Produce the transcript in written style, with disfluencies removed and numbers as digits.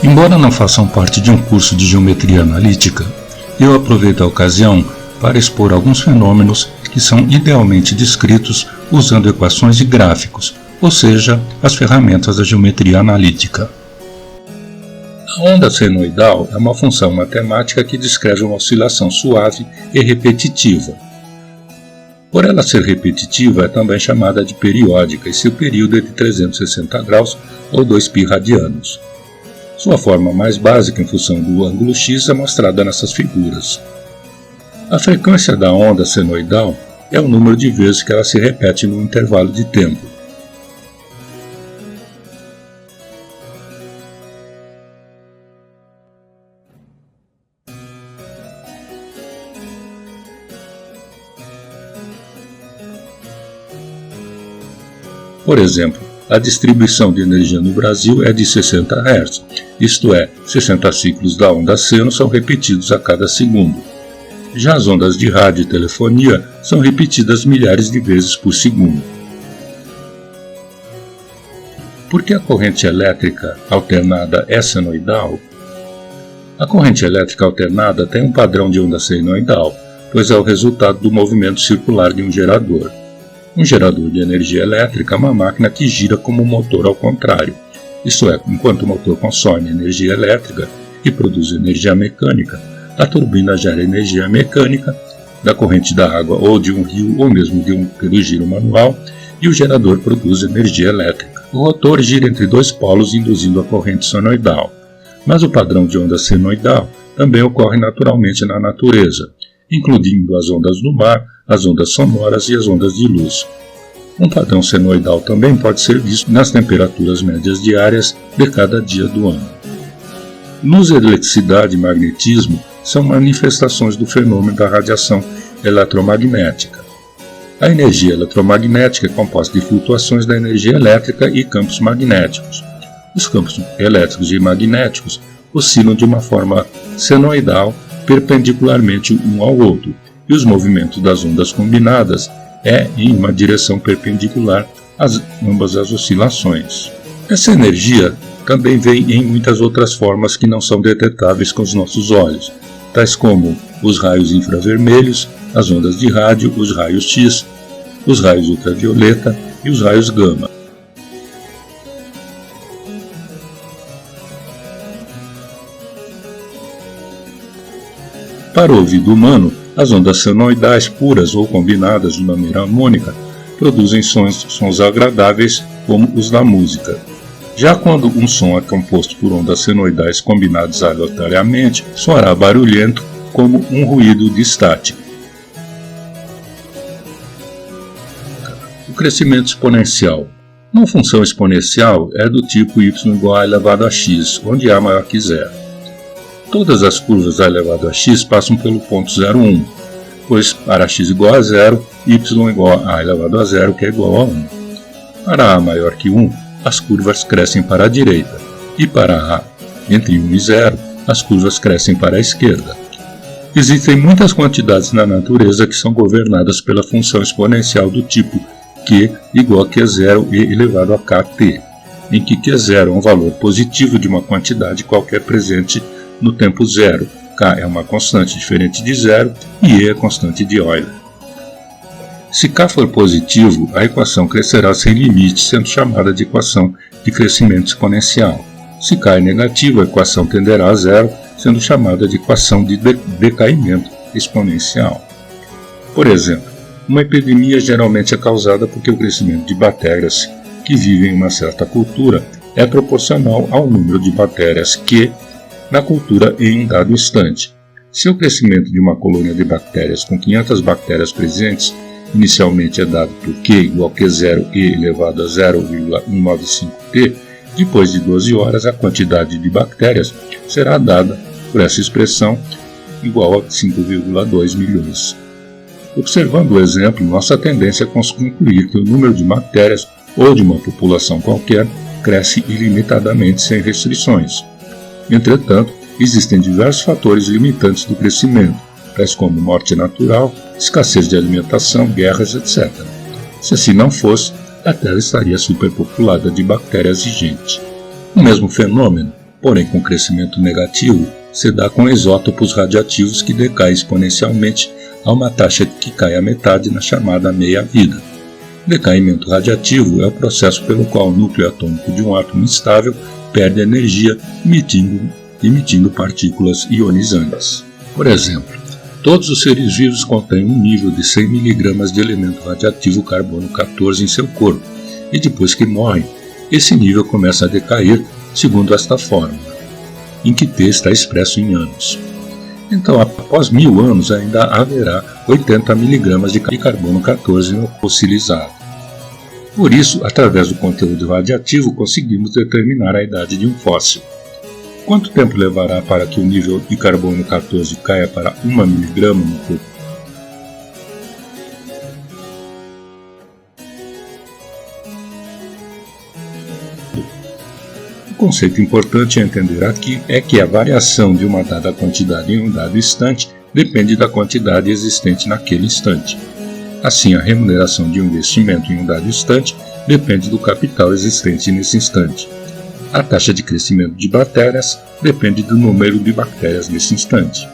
Embora não façam parte de um curso de geometria analítica, eu aproveito a ocasião para expor alguns fenômenos que são idealmente descritos usando equações e gráficos, ou seja, as ferramentas da geometria analítica. A onda senoidal é uma função matemática que descreve uma oscilação suave e repetitiva. Por ela ser repetitiva, é também chamada de periódica e seu período é de 360 graus ou 2π radianos. Sua forma mais básica em função do ângulo x é mostrada nessas figuras. A frequência da onda senoidal é o número de vezes que ela se repete num intervalo de tempo. Por exemplo, a distribuição de energia no Brasil é de 60 Hz, isto é, 60 ciclos da onda seno são repetidos a cada segundo. Já as ondas de rádio e telefonia são repetidas milhares de vezes por segundo. Por que a corrente elétrica alternada é senoidal? A corrente elétrica alternada tem um padrão de onda senoidal, pois é o resultado do movimento circular de um gerador. Um gerador de energia elétrica é uma máquina que gira como um motor ao contrário, isto é, enquanto o motor consome energia elétrica e produz energia mecânica, a turbina gera energia mecânica da corrente da água ou de um rio ou mesmo pelo giro manual e o gerador produz energia elétrica. O rotor gira entre dois polos induzindo a corrente senoidal, mas o padrão de onda senoidal também ocorre naturalmente na natureza, incluindo as ondas do mar, as ondas sonoras e as ondas de luz. Um padrão senoidal também pode ser visto nas temperaturas médias diárias de cada dia do ano. Luz, eletricidade e magnetismo são manifestações do fenômeno da radiação eletromagnética. A energia eletromagnética é composta de flutuações da energia elétrica e campos magnéticos. Os campos elétricos e magnéticos oscilam de uma forma senoidal perpendicularmente um ao outro, e os movimentos das ondas combinadas é em uma direção perpendicular a ambas as oscilações. Essa energia também vem em muitas outras formas que não são detetáveis com os nossos olhos, tais como os raios infravermelhos, as ondas de rádio, os raios X, os raios ultravioleta e os raios gama. Para o ouvido humano, as ondas senoidais puras ou combinadas de maneira harmônica produzem sons agradáveis como os da música. Já quando um som é composto por ondas senoidais combinadas aleatoriamente, soará barulhento como um ruído de estática. O crescimento exponencial. Uma função exponencial é do tipo y igual a elevado a x, onde a maior que zero. Todas as curvas a elevado a x passam pelo ponto 0,1, pois para x igual a 0, y igual a elevado a 0, que é igual a 1. Para a maior que 1, as curvas crescem para a direita, e para a entre 1 e 0, as curvas crescem para a esquerda. Existem muitas quantidades na natureza que são governadas pela função exponencial do tipo q igual a q0 e elevado a kt, em que q0 é um valor positivo de uma quantidade qualquer presente no tempo zero, k é uma constante diferente de zero e e é constante de Euler. Se k for positivo, a equação crescerá sem limite, sendo chamada de equação de crescimento exponencial. Se k é negativo, a equação tenderá a zero, sendo chamada de equação de decaimento exponencial. Por exemplo, uma epidemia geralmente é causada porque o crescimento de bactérias que vivem em uma certa cultura é proporcional ao número de bactérias que na cultura em um dado instante. Se o crescimento de uma colônia de bactérias com 500 bactérias presentes inicialmente é dado por q igual a q0 e elevado a 0,195t, depois de 12 horas a quantidade de bactérias será dada por essa expressão igual a 5,2 milhões. Observando o exemplo, nossa tendência é concluir que o número de bactérias ou de uma população qualquer cresce ilimitadamente sem restrições. Entretanto, existem diversos fatores limitantes do crescimento, tais como morte natural, escassez de alimentação, guerras, etc. Se assim não fosse, a Terra estaria superpopulada de bactérias e gente. O mesmo fenômeno Porém, com crescimento negativo, se dá com isótopos radioativos que decaem exponencialmente a uma taxa que cai à metade na chamada meia-vida. Decaimento radiativo é o processo pelo qual o núcleo atômico de um átomo instável perde energia, emitindo partículas ionizantes. Por exemplo, todos os seres vivos contêm um nível de 100 mg de elemento radioativo carbono 14 em seu corpo, e depois que morrem, esse nível começa a decair segundo esta fórmula, em que T está expresso em anos. Então, após 1000 anos, ainda haverá 80 mg de carbono 14 no fossilizado. Por isso, através do conteúdo radiativo, conseguimos determinar a idade de um fóssil. Quanto tempo levará para que o nível de carbono 14 caia para 1 mg no corpo? O conceito importante a entender aqui é que a variação de uma dada quantidade em um dado instante depende da quantidade existente naquele instante. Assim, a remuneração de um investimento em um dado instante depende do capital existente nesse instante. A taxa de crescimento de bactérias depende do número de bactérias nesse instante.